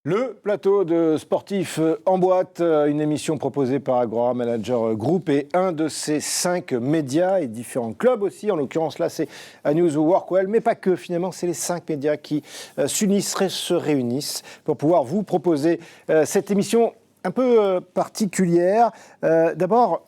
Le plateau de sportifs en boîte, une émission proposée par Agora Manager Group et un de ses 5 médias et différents clubs aussi. En l'occurrence, là, c'est News ou Workwell, mais pas que. Finalement, c'est les 5 médias qui s'unissent, se réunissent pour pouvoir vous proposer cette émission un peu particulière. D'abord,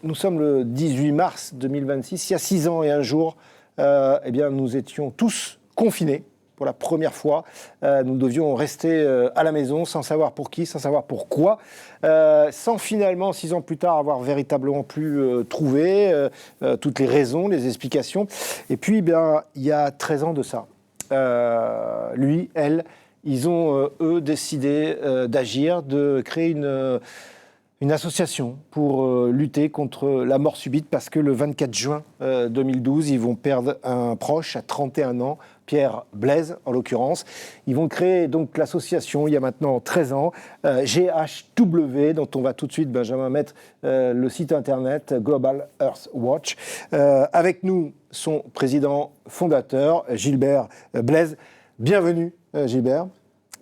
nous sommes le 18 mars 2026. Il y a 6 ans et un jour, eh bien, nous étions tous confinés. Pour la première fois, nous devions rester à la maison sans savoir pour qui, sans savoir pourquoi, sans finalement, 6 ans plus tard, avoir véritablement pu trouver toutes les raisons, les explications. Et puis, bien, il y a 13 ans de ça, lui, elle, ils ont, eux, décidé d'agir, de créer une association pour lutter contre la mort subite parce que le 24 juin 2012, ils vont perdre un proche à 31 ans, Pierre Blaise en l'occurrence. Ils vont créer donc l'association il y a maintenant 13 ans, GHW, dont on va tout de suite, Benjamin, mettre le site internet Global Earth Watch. Avec nous, son président fondateur, Gilbert Blaise. Bienvenue, Gilbert.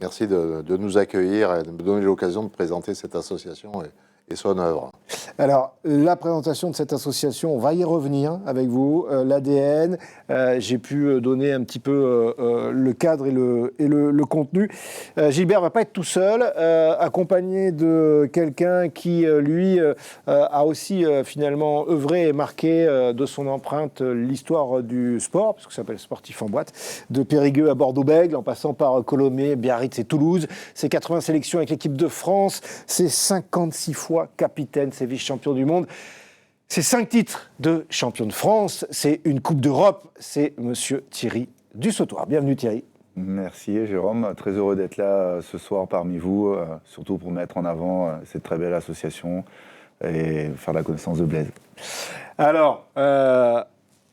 Merci de nous accueillir et de me donner l'occasion de présenter cette association et son œuvre. Alors, la présentation de cette association, on va y revenir avec vous, l'ADN. J'ai pu donner un petit peu le cadre et le contenu. Gilbert ne va pas être tout seul, accompagné de quelqu'un qui, lui, a aussi finalement œuvré et marqué de son empreinte l'histoire du sport, parce que ça s'appelle Sportif en boîte, de Périgueux à Bordeaux-Bègles, en passant par Colomiers, Biarritz et Toulouse. C'est 80 sélections avec l'équipe de France, c'est 56 fois capitaine, c'est vice-champion du monde. C'est 5 titres de champion de France, c'est une Coupe d'Europe, c'est monsieur Thierry Dussautoir. Bienvenue Thierry. Merci Jérôme, très heureux d'être là ce soir parmi vous, surtout pour mettre en avant cette très belle association et faire la connaissance de Blaise. Alors,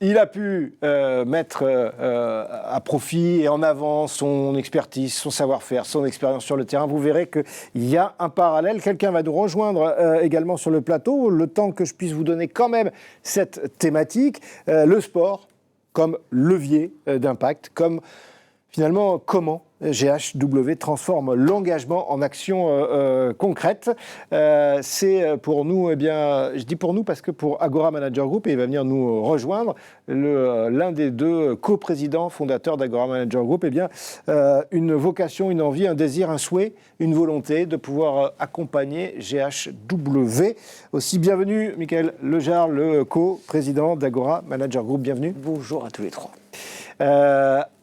il a pu mettre à profit et en avant son expertise, son savoir-faire, son expérience sur le terrain. Vous verrez qu'il y a un parallèle. Quelqu'un va nous rejoindre également sur le plateau, le temps que je puisse vous donner quand même cette thématique. Le sport comme levier d'impact, comme finalement comment GHW transforme l'engagement en action concrète. C'est pour nous, eh bien, je dis pour nous parce que pour Agora Manager Group, et il va venir nous rejoindre, l'un des 2 coprésidents fondateurs d'Agora Manager Group, eh bien, une vocation, une envie, un désir, un souhait, une volonté de pouvoir accompagner GHW. Aussi, bienvenue, Michael Lejar, le coprésident d'Agora Manager Group. Bienvenue. Bonjour à tous les 3.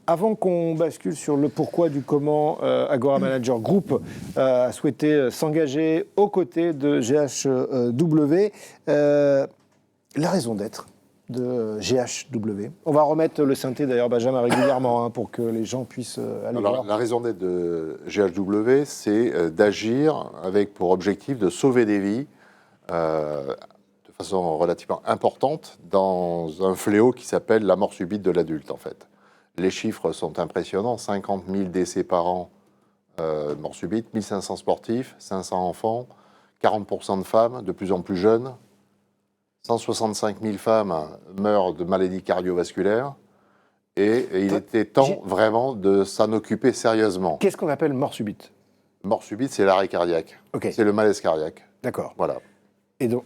Avant qu'on bascule sur le pourquoi du comment, Agora Manager Group a souhaité s'engager aux côtés de GHW, la raison d'être de GHW. On va remettre le synthé d'ailleurs, Benjamin, régulièrement pour que les gens puissent aller voir. La raison d'être de GHW, c'est d'agir avec pour objectif de sauver des vies de façon relativement importante dans un fléau qui s'appelle la mort subite de l'adulte en fait. Les chiffres sont impressionnants, 50 000 décès par an, mort subite, 1500 sportifs, 500 enfants, 40% de femmes, de plus en plus jeunes, 165 000 femmes meurent de maladies cardiovasculaires, et il était temps vraiment de s'en occuper sérieusement. Qu'est-ce qu'on appelle mort subite ? Mort subite, c'est l'arrêt cardiaque, c'est le malaise cardiaque. D'accord. Voilà. Et donc,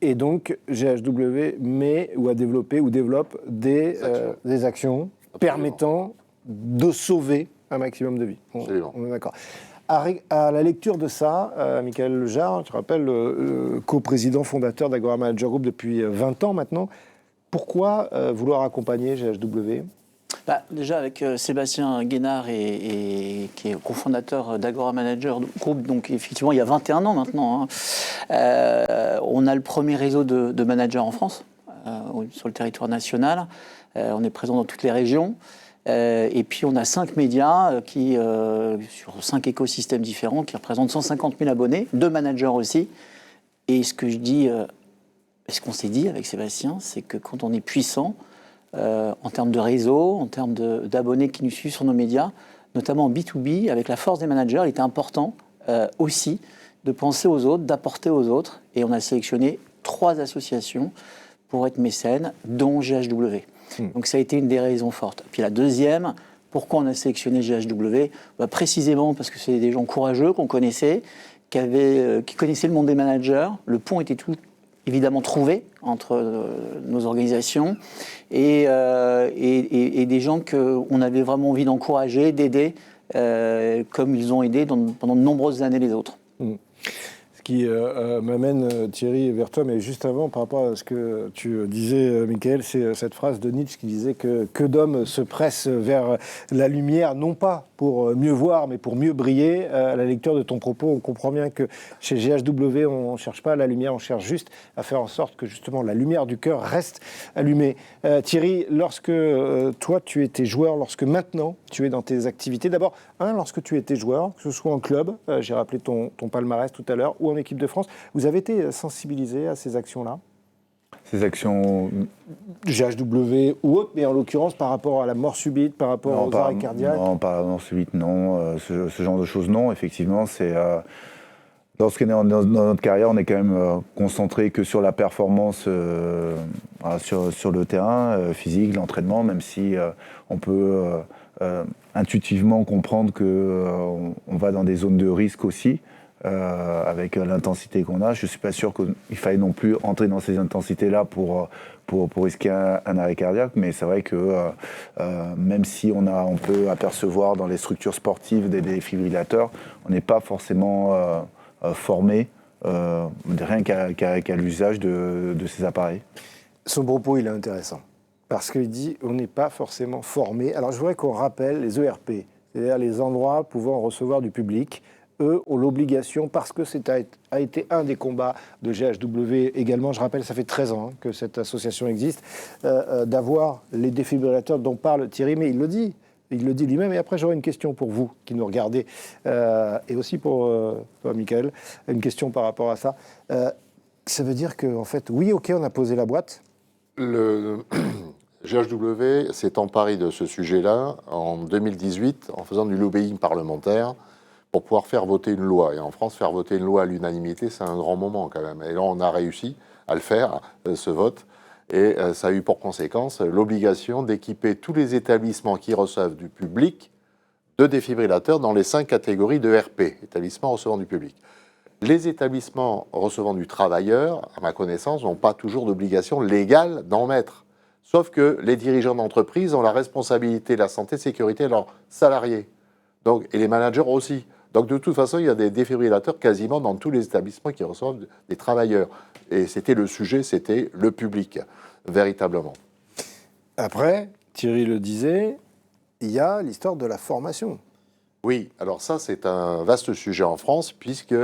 Et donc, GHW met ou a développé ou développe des actions permettant de sauver un maximum de vies. On est d'accord. À la lecture de ça, Michael Lejar, je rappelle, coprésident fondateur d'Agora Manager Group depuis 20 ans maintenant, pourquoi vouloir accompagner GHW ? Déjà avec Sébastien Guénard qui est cofondateur d'Agora Manager Group, donc effectivement il y a 21 ans maintenant, on a le premier réseau de managers en France, sur le territoire national. On est présent dans toutes les régions. Et puis on a 5 médias sur 5 écosystèmes différents qui représentent 150 000 abonnés, 2 managers aussi. Et ce qu'on s'est dit avec Sébastien, c'est que quand on est puissant, en termes de réseau, en termes d'abonnés qui nous suivent sur nos médias, notamment en B2B, avec la force des managers, il était important aussi de penser aux autres, d'apporter aux autres. Et on a sélectionné 3 associations pour être mécènes, dont GHW. Donc ça a été une des raisons fortes. Puis la deuxième, Pourquoi on a sélectionné GHW? Précisément parce que c'est des gens courageux qu'on connaissait, qui connaissaient le monde des managers. Le pont était tout évidemment trouvé entre nos organisations et des gens qu'on avait vraiment envie d'encourager, d'aider, comme ils ont aidé pendant de nombreuses années les autres. Ce qui m'amène, Thierry, vers toi, mais juste avant, par rapport à ce que tu disais, Michael, c'est cette phrase de Nietzsche qui disait que d'hommes se pressent vers la lumière, non pas pour mieux voir, mais pour mieux briller. À la lecture de ton propos, on comprend bien que chez GHW, on ne cherche pas la lumière, on cherche juste à faire en sorte que justement la lumière du cœur reste allumée. Thierry, lorsque toi tu étais joueur, lorsque maintenant tu es dans tes activités, d'abord, lorsque tu étais joueur, que ce soit en club, j'ai rappelé ton palmarès tout à l'heure, ou en équipe de France, vous avez été sensibilisé à ces actions-là? Ces actions GHW ou autres, mais en l'occurrence par rapport à la mort subite, par rapport aux arrêts cardiaques? Non, pas à la mort subite, non. Ce genre de choses, non. Effectivement, c'est... Lorsqu'on est dans notre carrière, on est quand même concentré que sur la performance sur le terrain physique, l'entraînement, même si on peut intuitivement comprendre qu'on va dans des zones de risque aussi. Avec l'intensité qu'on a, je ne suis pas sûr qu'il faille non plus entrer dans ces intensités-là pour risquer un arrêt cardiaque, mais c'est vrai que même si on peut apercevoir dans les structures sportives des défibrillateurs, on n'est pas forcément formé rien qu'à l'usage de ces appareils. Son propos, il est intéressant, parce qu'il dit on n'est pas forcément formé. Alors je voudrais qu'on rappelle les ERP, c'est-à-dire les endroits pouvant recevoir du public. Eux ont l'obligation, parce que a été un des combats de GHW également, je rappelle, ça fait 13 ans que cette association existe, d'avoir les défibrillateurs dont parle Thierry, mais il le dit lui-même. Et après, j'aurai une question pour vous qui nous regardez, et aussi pour toi, Michael, une question par rapport à ça. Ça veut dire qu'en fait, oui, ok, on a posé la boîte. Le GHW s'est emparé de ce sujet-là en 2018 en faisant du lobbying parlementaire pour pouvoir faire voter une loi. Et en France, faire voter une loi à l'unanimité, c'est un grand moment quand même. Et là, on a réussi à le faire, ce vote. Et ça a eu pour conséquence l'obligation d'équiper tous les établissements qui reçoivent du public de défibrillateurs dans les 5 catégories de RP, établissements recevant du public. Les établissements recevant du travailleur, à ma connaissance, n'ont pas toujours d'obligation légale d'en mettre. Sauf que les dirigeants d'entreprise ont la responsabilité de la santé et sécurité de leurs salariés. Donc, et les managers aussi. Donc, de toute façon, il y a des défibrillateurs quasiment dans tous les établissements qui reçoivent des travailleurs. Et c'était le sujet, c'était le public, véritablement. Après, Thierry le disait, il y a l'histoire de la formation. Oui, alors ça, c'est un vaste sujet en France, puisque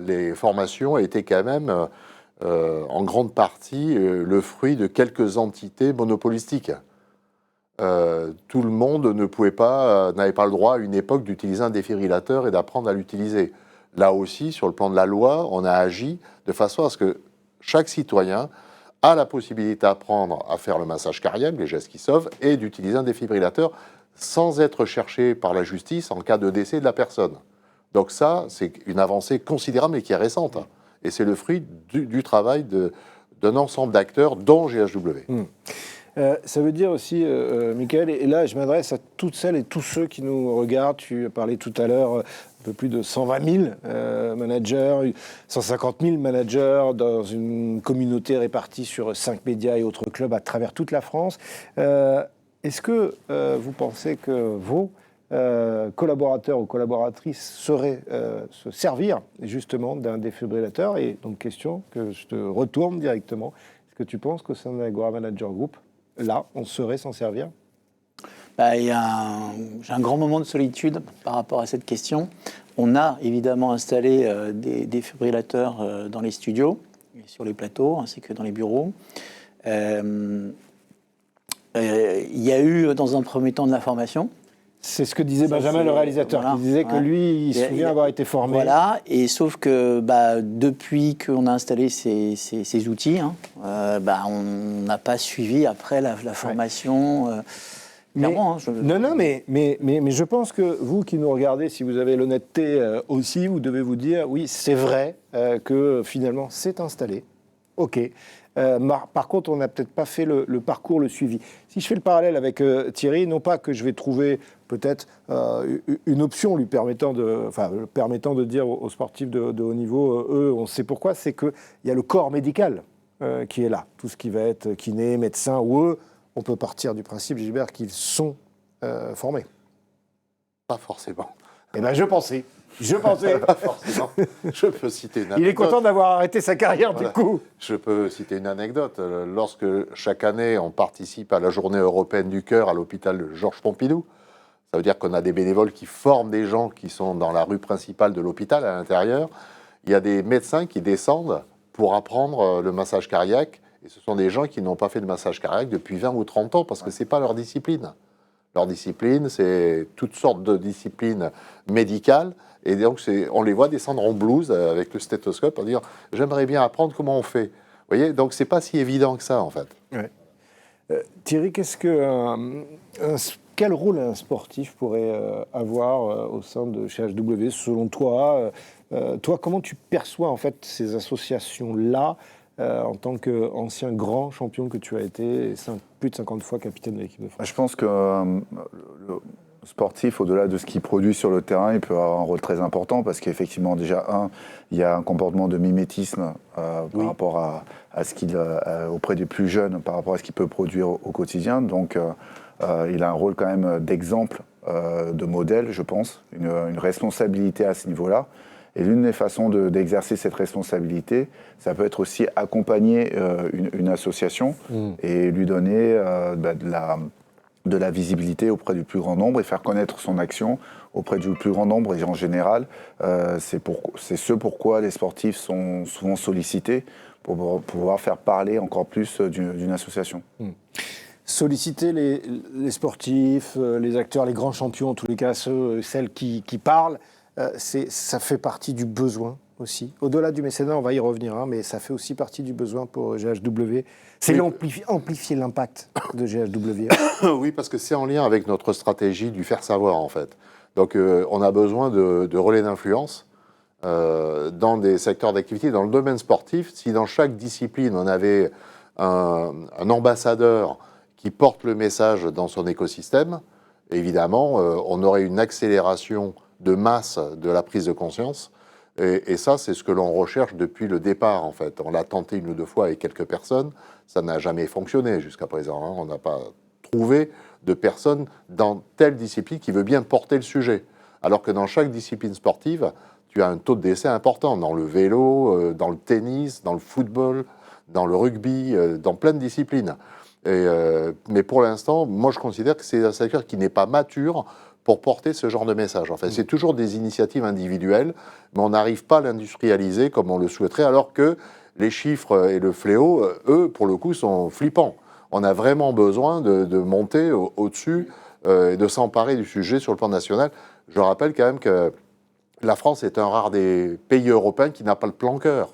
les formations étaient quand même, en grande partie, le fruit de quelques entités monopolistiques. Tout le monde n'avait pas le droit à une époque d'utiliser un défibrillateur et d'apprendre à l'utiliser. Là aussi, sur le plan de la loi, on a agi de façon à ce que chaque citoyen a la possibilité d'apprendre à faire le massage cardiaque, les gestes qui sauvent, et d'utiliser un défibrillateur sans être cherché par la justice en cas de décès de la personne. Donc ça, c'est une avancée considérable et qui est récente. Et c'est le fruit du travail d'un ensemble d'acteurs, dont GHW. Ça veut dire aussi, Michael, et là je m'adresse à toutes celles et tous ceux qui nous regardent, tu as parlé tout à l'heure, un peu plus de 120 000 managers, 150 000 managers dans une communauté répartie sur 5 médias et autres clubs à travers toute la France. Est-ce que vous pensez que vos collaborateurs ou collaboratrices sauraient se servir justement d'un défibrillateur? Et donc question que je te retourne directement, est-ce que tu penses qu'au sein de l'Agora Manager Group, là, on saurait s'en servir? J'ai un grand moment de solitude par rapport à cette question. On a évidemment installé des défibrillateurs dans les studios, et sur les plateaux, ainsi que dans les bureaux. Il y a eu, dans un premier temps, de la formation. C'est ce que disait Benjamin, le réalisateur, qui disait que lui, il se souvient avoir été formé. Voilà, et sauf que depuis qu'on a installé ces outils, on n'a pas suivi après la formation. Clairement, Non, mais je pense que vous qui nous regardez, si vous avez l'honnêteté aussi, vous devez vous dire, oui, c'est vrai que finalement, c'est installé. Ok. Par contre, on n'a peut-être pas fait le parcours, le suivi. Si je fais le parallèle avec Thierry, non pas que je vais trouver peut-être une option lui permettant de dire aux sportifs de haut niveau, eux, on sait pourquoi, c'est qu'il y a le corps médical qui est là. Tout ce qui va être kiné, médecin ou eux, on peut partir du principe, Gilbert, qu'ils sont formés. Pas forcément. Eh bien, je pensais. Pas forcément. Je peux citer une anecdote. Il est content d'avoir arrêté sa carrière, Voilà. du coup. Je peux citer une anecdote. Lorsque chaque année, on participe à la journée européenne du cœur à l'hôpital Georges Pompidou, ça veut dire qu'on a des bénévoles qui forment des gens qui sont dans la rue principale de l'hôpital, à l'intérieur. Il y a des médecins qui descendent pour apprendre le massage cardiaque. Et ce sont des gens qui n'ont pas fait de massage cardiaque depuis 20 ou 30 ans parce que ce n'est pas leur discipline. Leur discipline, c'est toutes sortes de disciplines médicales. Et donc, on les voit descendre en blouse avec le stéthoscope pour dire « j'aimerais bien apprendre comment on fait ». Vous voyez, donc c'est pas si évident que ça, en fait. Ouais. Thierry, quel rôle un sportif pourrait avoir au sein de chez HW, selon toi toi, comment tu perçois en fait ces associations-là en tant qu'ancien grand champion que tu as été, plus de 50 fois capitaine de l'équipe de France? Je pense que le sportif, au-delà de ce qu'il produit sur le terrain, il peut avoir un rôle très important parce qu'effectivement, déjà, il y a un comportement de mimétisme par rapport à ce qu'il, auprès des plus jeunes, par rapport à ce qu'il peut produire au quotidien. Donc, il a un rôle quand même d'exemple, de modèle, je pense, une responsabilité à ce niveau-là. Et l'une des façons d'exercer cette responsabilité, ça peut être aussi accompagner une association et lui donner de la visibilité auprès du plus grand nombre et faire connaître son action auprès du plus grand nombre. Et en général, c'est ce pourquoi les sportifs sont souvent sollicités pour pouvoir faire parler encore plus d'une association. Solliciter les sportifs, les acteurs, les grands champions, en tous les cas celles qui parlent, ça fait partie du besoin aussi. Au-delà du mécénat, on va y revenir, mais ça fait aussi partie du besoin pour GHW. C'est amplifier l'impact de GHW. Oui, parce que c'est en lien avec notre stratégie du faire savoir, en fait. Donc, on a besoin de relais d'influence dans des secteurs d'activité. Dans le domaine sportif, si dans chaque discipline, on avait un ambassadeur qui porte le message dans son écosystème, évidemment, on aurait une accélération de masse de la prise de conscience. Et ça, c'est ce que l'on recherche depuis le départ, en fait. On l'a tenté une ou deux fois avec quelques personnes. Ça n'a jamais fonctionné jusqu'à présent. On n'a pas trouvé de personne dans telle discipline qui veut bien porter le sujet. Alors que dans chaque discipline sportive, tu as un taux de décès important. Dans le vélo, dans le tennis, dans le football, dans le rugby, dans plein de disciplines. Mais pour l'instant, moi, je considère que c'est un secteur qui n'est pas mature pour porter ce genre de message. En fait, c'est toujours des initiatives individuelles, mais on n'arrive pas à l'industrialiser comme on le souhaiterait, alors que les chiffres et le fléau, eux, pour le coup, sont flippants. On a vraiment besoin de monter au-dessus et de s'emparer du sujet sur le plan national. Je rappelle quand même que la France est un rare des pays européens qui n'a pas le plan cœur.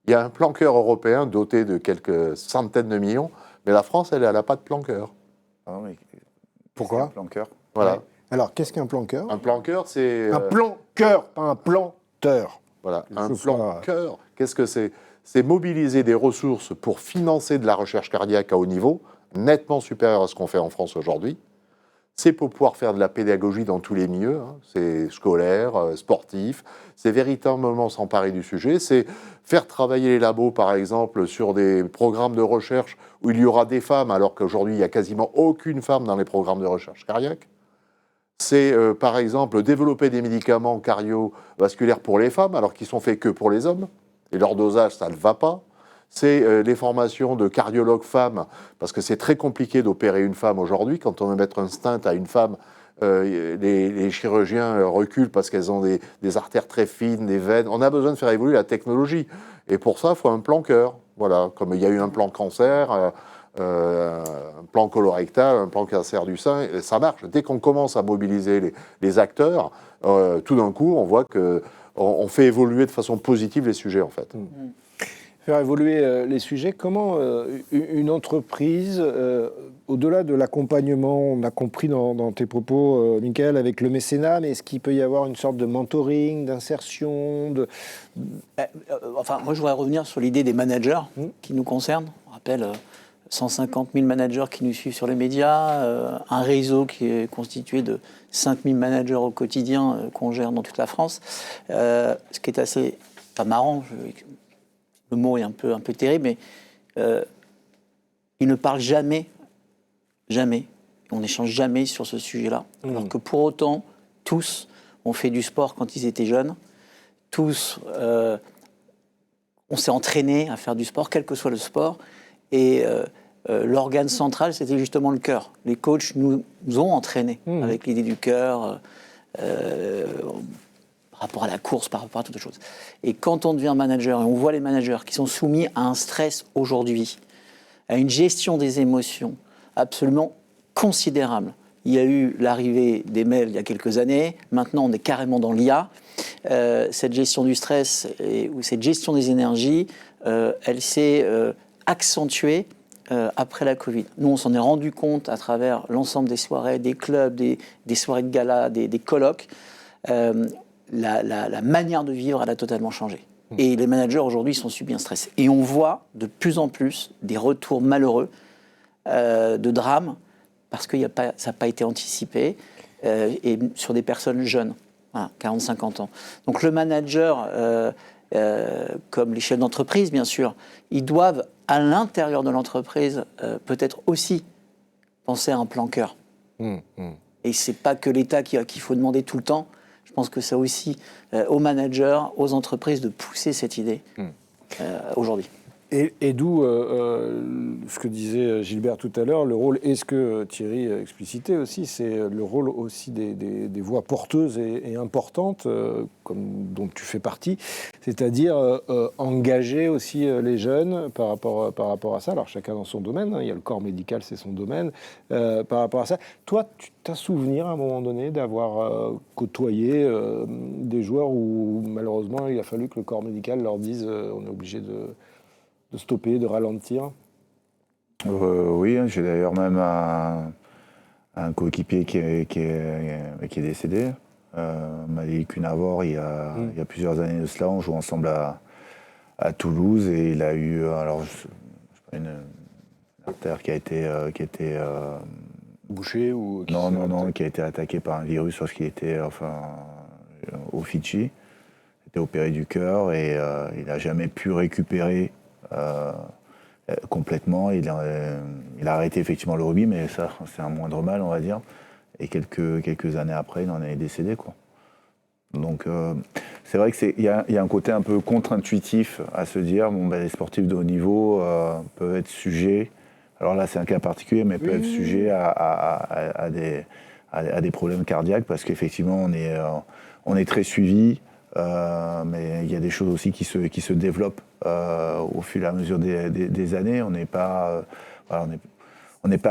Il y a un plan cœur européen doté de quelques centaines de millions, mais la France, elle n'a pas de plan cœur. Ah oui. Pourquoi ? Un plan cœur. Voilà. Ouais. Alors, qu'est-ce qu'un plan cœur ? Un plan cœur, c'est... Un plan cœur, pas un planteur. Voilà, un Ce plan soit- cœur. Qu'est-ce que c'est ? C'est mobiliser des ressources pour financer de la recherche cardiaque à haut niveau, nettement supérieure à ce qu'on fait en France aujourd'hui. C'est pour pouvoir faire de la pédagogie dans tous les milieux, c'est scolaire, sportif. C'est véritablement s'emparer du sujet. C'est faire travailler les labos, par exemple, sur des programmes de recherche où il y aura des femmes, alors qu'aujourd'hui, il n'y a quasiment aucune femme dans les programmes de recherche cardiaque. C'est, par exemple, développer des médicaments cardiovasculaires pour les femmes, alors qu'ils sont faits que pour les hommes. Et leur dosage, ça ne va pas. C'est les formations de cardiologues femmes, parce que c'est très compliqué d'opérer une femme aujourd'hui. Quand on veut mettre un stent à une femme, les chirurgiens reculent parce qu'elles ont des artères très fines, des veines. On a besoin de faire évoluer la technologie. Et pour ça, il faut un plan cœur. Voilà, comme il y a eu un plan cancer, un plan colorectal, un plan cancer du sein, ça marche. Dès qu'on commence à mobiliser les acteurs, tout d'un coup, on voit qu'on fait évoluer de façon positive les sujets, en fait. Faire évoluer les sujets. Comment une entreprise, au-delà de l'accompagnement, on a compris dans tes propos, Michael, avec le mécénat, mais est-ce qu'il peut y avoir une sorte de mentoring, d'insertion Enfin, moi, je voudrais revenir sur l'idée des managers qui nous concernent. On rappelle 150 000 managers qui nous suivent sur les médias, un réseau qui est constitué de 5 000 managers au quotidien qu'on gère dans toute la France. Ce qui est assez, pas marrant, le mot est un peu terrible, mais ils ne parlent jamais, on n'échange jamais sur ce sujet-là. Alors que pour autant, tous ont fait du sport quand ils étaient jeunes, tous, on s'est entraîné à faire du sport, quel que soit le sport, et l'organe central, c'était justement le cœur. Les coachs nous ont entraînés avec l'idée du cœur, par rapport à la course, par rapport à toutes les choses. Et quand on devient manager, et on voit les managers qui sont soumis à un stress aujourd'hui, à une gestion des émotions absolument considérable. Il y a eu l'arrivée des mails il y a quelques années, maintenant on est carrément dans l'IA. Cette gestion du stress ou cette gestion des énergies, elle s'est accentuée après la Covid. Nous, on s'en est rendu compte à travers l'ensemble des soirées, des clubs, des soirées de gala, des colloques. La manière de vivre, elle a totalement changé. Et les managers, aujourd'hui, sont subis un stress. Et on voit de plus en plus des retours malheureux de drames parce que ça n'a pas été anticipé et sur des personnes jeunes, voilà, 40-50 ans. Donc le manager, comme les chefs d'entreprise, bien sûr, ils doivent, à l'intérieur de l'entreprise, peut-être aussi penser à un plan cœur. Et ce n'est pas que l'État qu'il faut demander tout le temps. Je pense que c'est aussi aux managers, aux entreprises de pousser cette idée aujourd'hui. Et d'où ce que disait Gilbert tout à l'heure, le rôle, et ce que Thierry explicitait aussi, c'est le rôle aussi des voix porteuses et importantes, dont tu fais partie, c'est-à-dire engager aussi les jeunes par rapport à ça. Alors chacun dans son domaine, il y a le corps médical, c'est son domaine, par rapport à ça. Toi, tu t'as souvenir à un moment donné d'avoir côtoyé des joueurs où malheureusement il a fallu que le corps médical leur dise on est obligé de stopper, de ralentir? Oui, j'ai d'ailleurs même un coéquipier qui est décédé, Malik Kunavor, il y a plusieurs années de cela. On joue ensemble à Toulouse et il a eu une artère qui a été bouchée ou qui a été attaqué par un virus lorsqu'il était au Fidji. Il était opéré du cœur et il n'a jamais pu récupérer complètement. Il a arrêté effectivement le rugby, mais ça, c'est un moindre mal, on va dire. Et quelques années après, il en est décédé, quoi. Donc, c'est vrai qu'il y a un côté un peu contre-intuitif à se dire, les sportifs de haut niveau peuvent être sujets, alors là, c'est un cas particulier, mais peuvent être sujets à des problèmes cardiaques, parce qu'effectivement, on est très suivi. Mais il y a des choses aussi qui se développent au fur et à mesure des années. On n'est pas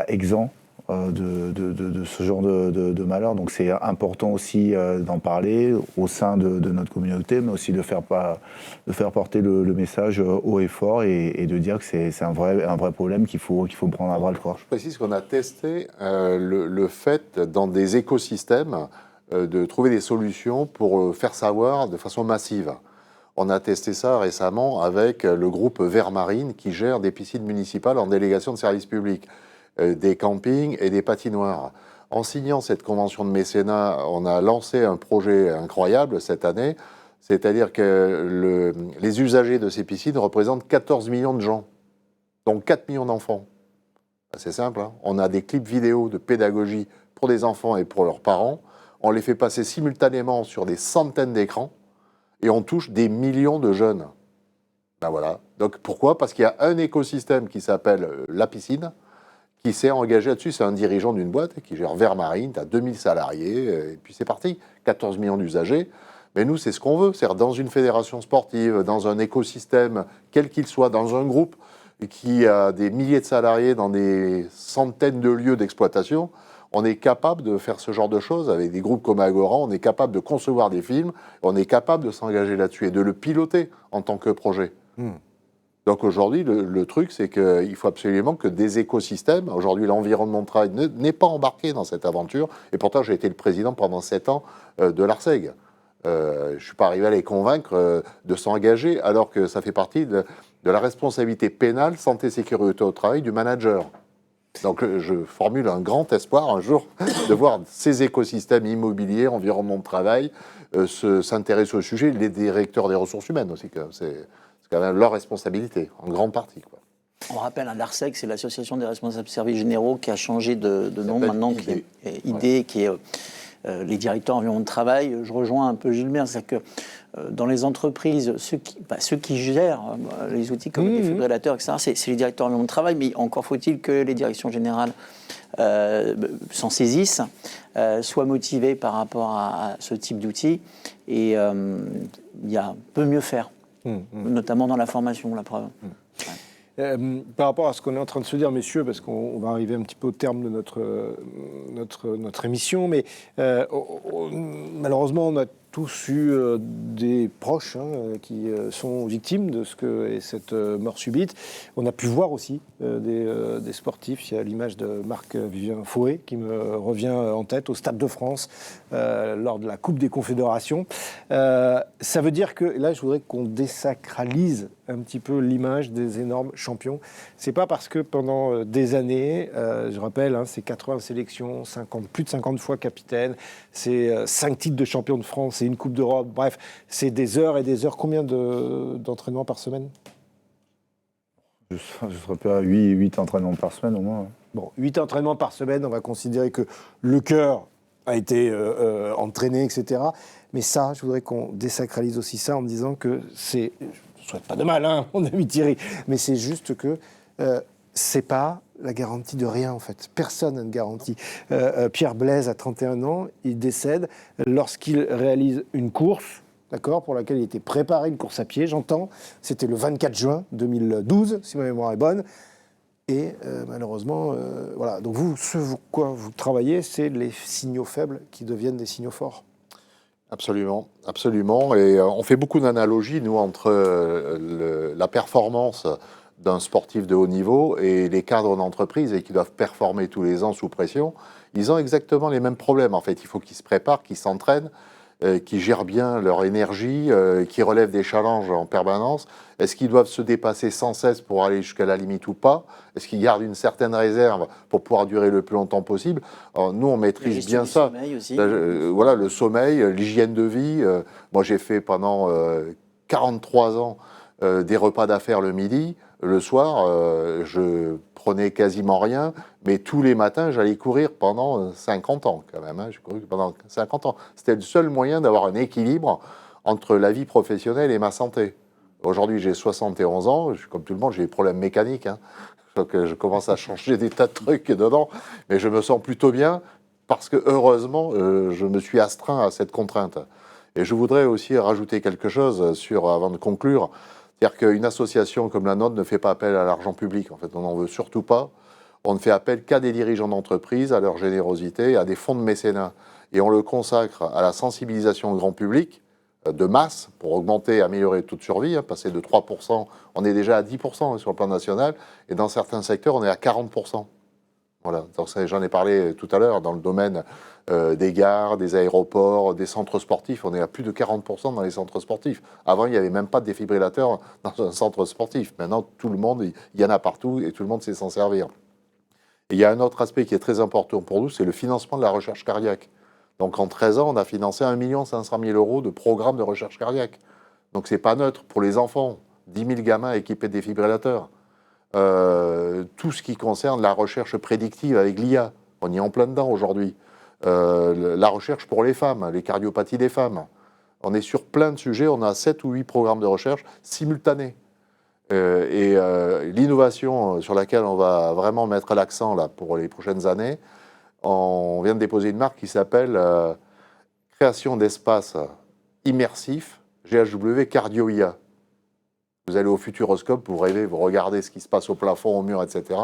exempt de ce genre de malheur. Donc c'est important aussi d'en parler au sein de notre communauté, mais aussi de faire porter le message haut et fort et de dire que c'est un vrai problème qu'il faut prendre à bras le corps. Je précise qu'on a testé le fait dans des écosystèmes de trouver des solutions pour faire savoir de façon massive. On a testé ça récemment avec le groupe Vert Marine qui gère des piscines municipales en délégation de service public, des campings et des patinoires. En signant cette convention de mécénat, on a lancé un projet incroyable cette année, c'est-à-dire que les usagers de ces piscines représentent 14 millions de gens, donc 4 millions d'enfants. C'est simple, hein. On a des clips vidéo de pédagogie pour des enfants et pour leurs parents. On les fait passer simultanément sur des centaines d'écrans et on touche des millions de jeunes. Ben voilà. Donc pourquoi ? Parce qu'il y a un écosystème qui s'appelle la piscine qui s'est engagé là-dessus. C'est un dirigeant d'une boîte qui gère Vert Marine, tu as 2000 salariés, et puis c'est parti. 14 millions d'usagers. Mais nous, c'est ce qu'on veut. C'est-à-dire dans une fédération sportive, dans un écosystème, quel qu'il soit, dans un groupe qui a des milliers de salariés dans des centaines de lieux d'exploitation, on est capable de faire ce genre de choses avec des groupes comme Agora, on est capable de concevoir des films, on est capable de s'engager là-dessus et de le piloter en tant que projet. Donc aujourd'hui, le truc, c'est qu'il faut absolument que des écosystèmes, aujourd'hui l'environnement de travail n'est pas embarqué dans cette aventure, et pourtant j'ai été le président pendant 7 ans de l'ARCEG. Je ne suis pas arrivé à les convaincre de s'engager, alors que ça fait partie de la responsabilité pénale, santé, sécurité au travail du manager. Donc je formule un grand espoir un jour de voir ces écosystèmes immobiliers, environnement de travail, s'intéresser au sujet, les directeurs des ressources humaines aussi, c'est quand même leur responsabilité, en grande partie, quoi. On rappelle, l'ARCEG, c'est l'Association des responsables services généraux qui a changé de nom maintenant, qui est ID, qui est les directeurs environnement de travail. Je rejoins un peu Gilbert, c'est-à-dire que dans les entreprises, ceux qui gèrent les outils comme les défibrillateurs, etc., c'est les directeurs environnement de travail, mais encore faut-il que les directions générales s'en saisissent, soient motivées par rapport à ce type d'outils, et il y a peut mieux faire. Notamment dans la formation, la preuve. Par rapport à ce qu'on est en train de se dire, messieurs, parce qu'on va arriver un petit peu au terme de notre émission, mais malheureusement, on a tous eu des proches qui sont victimes de ce que est cette mort subite. On a pu voir aussi des sportifs. Il y a l'image de Marc-Vivien Foé qui me revient en tête au Stade de France lors de la Coupe des Confédérations. Ça veut dire que, là, je voudrais qu'on désacralise un petit peu l'image des énormes champions. C'est pas parce que pendant des années, je rappelle, c'est 80 sélections, plus de 50 fois capitaine, c'est 5 titres de champion de France, c'est une Coupe d'Europe, bref, c'est des heures et des heures. Combien d'entraînements par semaine ? Je serais pas à 8 entraînements par semaine au moins. Bon, 8 entraînements par semaine, on va considérer que le cœur a été entraîné, etc. Mais ça, je voudrais qu'on désacralise aussi ça en me disant que c'est... Je ne souhaite pas de mal, mon ami Thierry, mais c'est juste que c'est pas la garantie de rien, en fait. Personne n'a de garantie. Pierre Blaise, à 31 ans, il décède lorsqu'il réalise une course, d'accord, pour laquelle il était préparé, une course à pied, j'entends. C'était le 24 juin 2012, si ma mémoire est bonne. Et malheureusement, voilà. Donc vous, quoi vous travaillez, c'est les signaux faibles qui deviennent des signaux forts. Absolument, absolument. Et on fait beaucoup d'analogies, nous, entre la performance d'un sportif de haut niveau et les cadres d'entreprise et qui doivent performer tous les ans sous pression. Ils ont exactement les mêmes problèmes, en fait. Il faut qu'ils se préparent, qu'ils s'entraînent, qu'ils gèrent bien leur énergie, qu'ils relèvent des challenges en permanence. Est-ce qu'ils doivent se dépasser sans cesse pour aller jusqu'à la limite ou pas ? Est-ce qu'ils gardent une certaine réserve pour pouvoir durer le plus longtemps possible ? Alors, nous, on maîtrise bien ça. Aussi. Voilà, le sommeil, l'hygiène de vie. Moi, j'ai fait pendant 43 ans des repas d'affaires le midi. Le soir, je prenais quasiment rien, mais tous les matins, j'allais courir pendant 50 ans, quand même. J'ai couru pendant 50 ans. C'était le seul moyen d'avoir un équilibre entre la vie professionnelle et ma santé. Aujourd'hui, j'ai 71 ans, comme tout le monde, j'ai des problèmes mécaniques. Donc, je commence à changer des tas de trucs dedans, mais je me sens plutôt bien parce que, heureusement, je me suis astreint à cette contrainte. Et je voudrais aussi rajouter quelque chose avant de conclure. C'est-à-dire qu'une association comme la nôtre ne fait pas appel à l'argent public. En fait, on n'en veut surtout pas. On ne fait appel qu'à des dirigeants d'entreprise, à leur générosité, à des fonds de mécénat. Et on le consacre à la sensibilisation au grand public, de masse, pour augmenter et améliorer le taux de survie. Passer de 3%, on est déjà à 10% sur le plan national. Et dans certains secteurs, on est à 40%. Voilà, j'en ai parlé tout à l'heure, dans le domaine des gares, des aéroports, des centres sportifs, on est à plus de 40% dans les centres sportifs. Avant, il n'y avait même pas de défibrillateur dans un centre sportif. Maintenant, tout le monde, il y en a partout et tout le monde sait s'en servir. Et il y a un autre aspect qui est très important pour nous, c'est le financement de la recherche cardiaque. Donc en 13 ans, on a financé 1 500 000 € de programmes de recherche cardiaque. Donc c'est pas neutre pour les enfants, 10 000 gamins équipés de défibrillateurs. Tout ce qui concerne la recherche prédictive avec l'IA, on y est en plein dedans aujourd'hui. La recherche pour les femmes, les cardiopathies des femmes. On est sur plein de sujets, on a 7 ou 8 programmes de recherche simultanés. L'innovation sur laquelle on va vraiment mettre l'accent là, pour les prochaines années, on vient de déposer une marque qui s'appelle Création d'espaces immersifs GHW Cardio IA. Vous allez au Futuroscope, vous rêvez, vous regardez ce qui se passe au plafond, au mur, etc.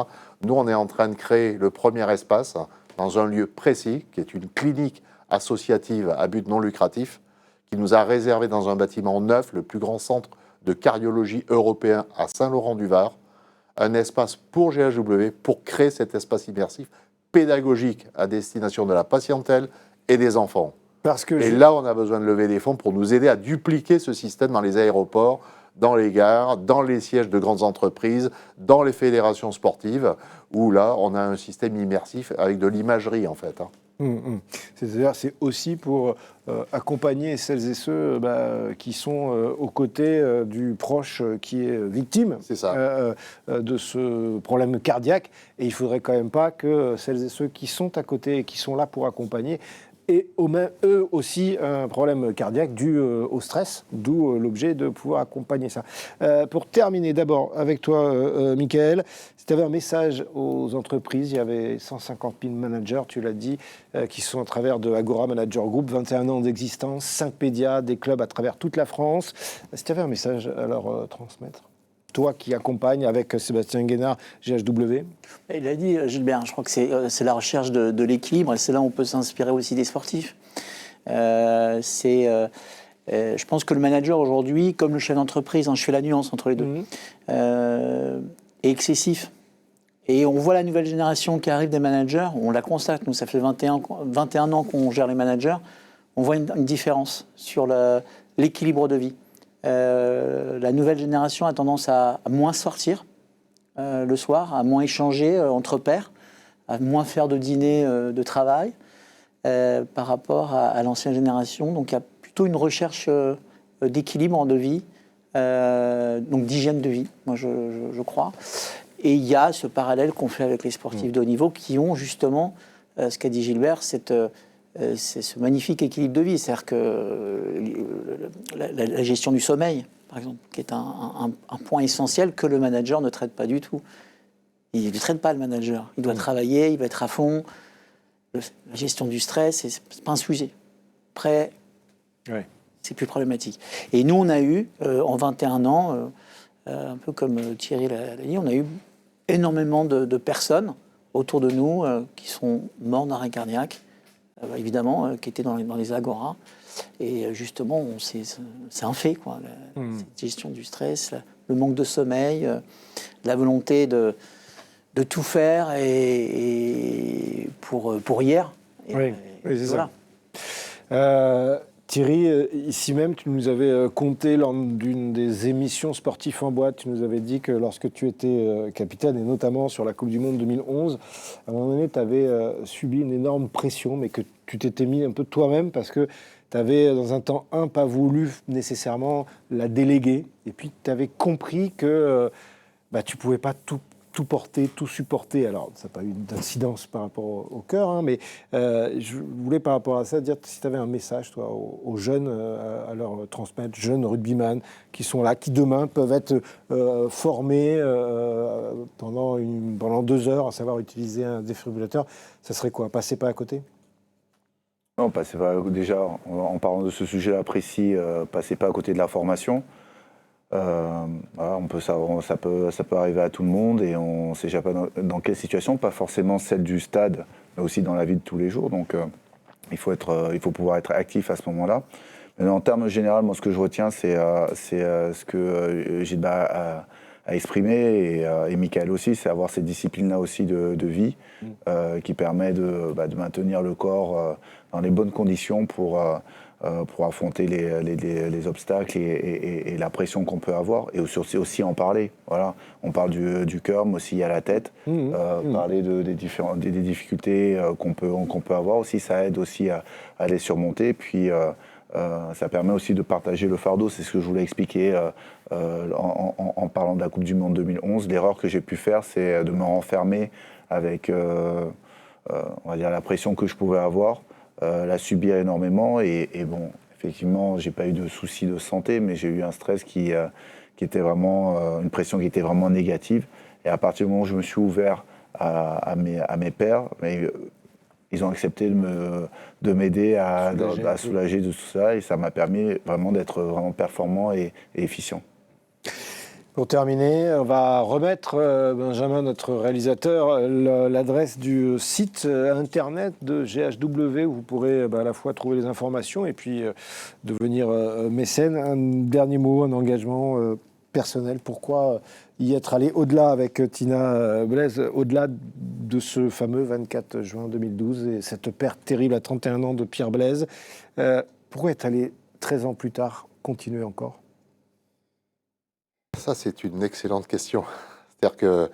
Nous, on est en train de créer le premier espace dans un lieu précis, qui est une clinique associative à but non lucratif, qui nous a réservé dans un bâtiment neuf, le plus grand centre de cardiologie européen à Saint-Laurent-du-Var, un espace pour GHW, pour créer cet espace immersif pédagogique à destination de la patientèle et des enfants. Et là, on a besoin de lever des fonds pour nous aider à dupliquer ce système dans les aéroports, dans les gares, dans les sièges de grandes entreprises, dans les fédérations sportives, où là, on a un système immersif avec de l'imagerie, en fait. C'est-à-dire, c'est aussi pour accompagner celles et ceux qui sont aux côtés du proche qui est victime de ce problème cardiaque. Et il ne faudrait quand même pas que celles et ceux qui sont à côté et qui sont là pour accompagner et eux aussi un problème cardiaque dû au stress, d'où l'objet de pouvoir accompagner ça. Pour terminer d'abord avec toi, Michael, si tu avais un message aux entreprises, il y avait 150 000 managers, tu l'as dit, qui sont à travers de Agora Manager Group, 21 ans d'existence, 5 médias, des clubs à travers toute la France. Si tu avais un message à leur transmettre, toi qui accompagnes avec Sébastien Guénard, GHW. Il a dit, Gilbert, je crois que c'est la recherche de l'équilibre, et c'est là où on peut s'inspirer aussi des sportifs. Je pense que le manager aujourd'hui, comme le chef d'entreprise, je fais la nuance entre les deux, est excessif. Et on voit la nouvelle génération qui arrive des managers, on la constate, nous ça fait 21 ans qu'on gère les managers, on voit une différence sur l'équilibre de vie. La nouvelle génération a tendance à moins sortir le soir, à moins échanger entre pairs, à moins faire de dîner de travail par rapport à l'ancienne génération. Donc il y a plutôt une recherche d'équilibre de vie, donc d'hygiène de vie, moi je crois. Et il y a ce parallèle qu'on fait avec les sportifs de haut niveau qui ont justement, ce qu'a dit Gilbert, c'est ce magnifique équilibre de vie. C'est-à-dire que la gestion du sommeil, par exemple, qui est un point essentiel que le manager ne traite pas du tout. Il ne traite pas le manager. Il doit travailler, il va être à fond. La gestion du stress, c'est pas un sujet. Après, c'est plus problématique. Et nous, on a eu, en 21 ans, un peu comme Thierry l'a dit, on a eu énormément de personnes autour de nous qui sont mortes d'arrêt cardiaque, évidemment, qui étaient dans les agoras. Et justement, c'est un fait, quoi. Cette gestion du stress, le manque de sommeil, la volonté de tout faire et pour hier. Oui, c'est voilà. Ça. Thierry, ici même, tu nous avais conté lors d'une des émissions Sportifs en boîte, tu nous avais dit que lorsque tu étais capitaine, et notamment sur la Coupe du Monde 2011, à un moment donné, tu avais subi une énorme pression, mais que tu t'étais mis un peu toi-même parce que tu avais, dans un temps pas voulu nécessairement la déléguer, et puis tu avais compris que tu ne pouvais pas tout porter, tout supporter. Alors, ça n'a pas eu d'incidence par rapport au cœur, mais je voulais par rapport à ça dire si tu avais un message, toi, aux jeunes à leur transmettre, jeunes rugbyman qui sont là, qui demain peuvent être formés pendant 2 heures à savoir utiliser un défibrillateur, ça serait quoi? Passer pas à côté? Non, passez pas, déjà, en parlant de ce sujet-là précis, passez pas à côté de la formation. Voilà, ça peut arriver à tout le monde et on ne sait jamais dans quelle situation, pas forcément celle du stade, mais aussi dans la vie de tous les jours. Donc il faut pouvoir être actif à ce moment-là. Mais en termes généraux, moi ce que je retiens, c'est ce que Gilbert a exprimé et Michael aussi, c'est avoir cette discipline-là aussi de vie qui permet de maintenir le corps dans les bonnes conditions pour affronter les obstacles et la pression qu'on peut avoir, et aussi en parler. Voilà. On parle du cœur, mais aussi il y a la tête. Parler des difficultés qu'on peut avoir aussi, ça aide aussi à les surmonter. Puis ça permet aussi de partager le fardeau. C'est ce que je voulais expliquer en parlant de la Coupe du Monde 2011. L'erreur que j'ai pu faire, c'est de me renfermer avec on va dire la pression que je pouvais avoir. La subir énormément et bon, effectivement, j'ai pas eu de soucis de santé, mais j'ai eu un stress qui était vraiment une pression qui était vraiment négative. Et à partir du moment où je me suis ouvert à mes pairs, ils ont accepté de m'aider à soulager de tout ça, et ça m'a permis vraiment d'être vraiment performant et efficient. Pour terminer, on va remettre, Benjamin, notre réalisateur, l'adresse du site internet de GHW où vous pourrez à la fois trouver les informations et puis devenir mécène. Un dernier mot, un engagement personnel. Pourquoi y être allé au-delà avec Tina Blaise, au-delà de ce fameux 24 juin 2012 et cette perte terrible à 31 ans de Pierre Blaise. Pourquoi être allé 13 ans plus tard, continuer encore ? Ça, c'est une excellente question. C'est-à-dire que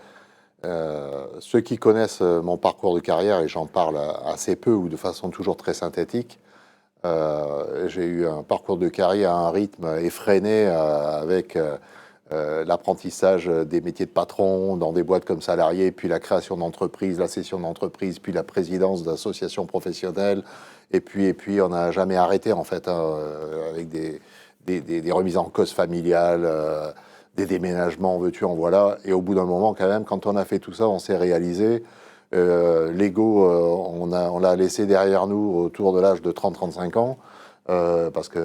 ceux qui connaissent mon parcours de carrière, et j'en parle assez peu ou de façon toujours très synthétique, j'ai eu un parcours de carrière à un rythme effréné avec l'apprentissage des métiers de patron dans des boîtes comme salarié, puis la création d'entreprise, la cession d'entreprise, puis la présidence d'associations professionnelles, et puis on n'a jamais arrêté en fait, avec des remises en cause familiales, des déménagements, en veux-tu, en voilà. Et au bout d'un moment, quand même, quand on a fait tout ça, on s'est réalisé. L'ego, on l'a laissé derrière nous autour de l'âge de 30-35 ans, parce qu'à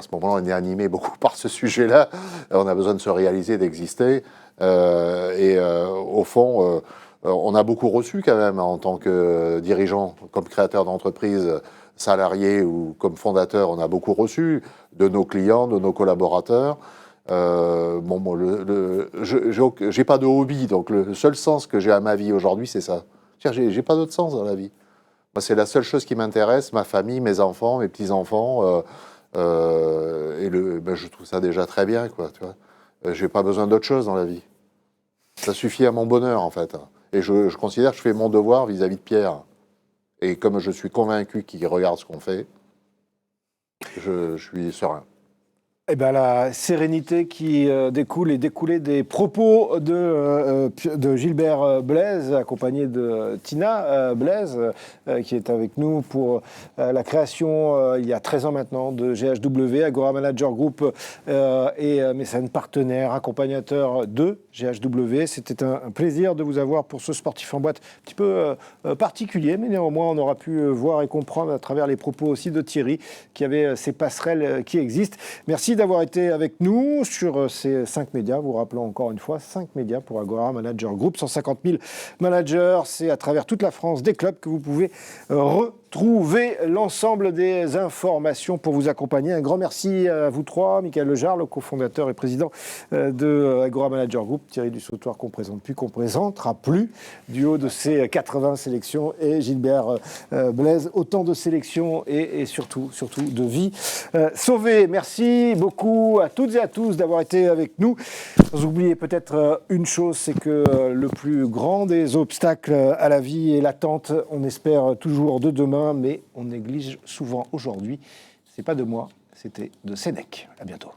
ce moment-là, on est animé beaucoup par ce sujet-là. On a besoin de se réaliser, d'exister. Au fond, on a beaucoup reçu quand même en tant que dirigeant, comme créateur d'entreprise, salarié ou comme fondateur, on a beaucoup reçu de nos clients, de nos collaborateurs. J'ai pas de hobby, donc le seul sens que j'ai à ma vie aujourd'hui, c'est ça. J'ai pas d'autre sens dans la vie. Moi, c'est la seule chose qui m'intéresse, ma famille, mes enfants, mes petits-enfants, je trouve ça déjà très bien, quoi, tu vois. J'ai pas besoin d'autre chose dans la vie. Ça suffit à mon bonheur, en fait. Et je considère que je fais mon devoir vis-à-vis de Pierre. Et comme je suis convaincu qu'il regarde ce qu'on fait, je suis serein. Eh ben, la sérénité qui découle et découlait des propos de Gilbert Blaise, accompagné de Tina Blaise, qui est avec nous pour la création, il y a 13 ans maintenant, de GHW, Agora Manager Group et mécène partenaire, accompagnateur de GHW. C'était un plaisir de vous avoir pour ce sportif en boîte un petit peu particulier, mais néanmoins on aura pu voir et comprendre à travers les propos aussi de Thierry qu'il y avait ces passerelles qui existent. Merci d'avoir été avec nous sur ces 5 médias. Vous rappelons encore une fois, 5 médias pour Agora Manager Group, 150 000 managers. C'est à travers toute la France des clubs que vous pouvez retrouver l'ensemble des informations pour vous accompagner. Un grand merci à vous trois, Michael Lejar, le cofondateur et président de Agora Manager Group, Thierry Dussautoir qu'on présente plus, qu'on présentera plus, du haut de ces 80 sélections, et Gilbert Blaise, autant de sélections et surtout de vie sauvée. Merci beaucoup à toutes et à tous d'avoir été avec nous. Sans oublier peut-être une chose, c'est que le plus grand des obstacles à la vie est l'attente. On espère toujours de demain, mais on néglige souvent aujourd'hui. C'est pas de moi, c'était de Sénèque. À bientôt.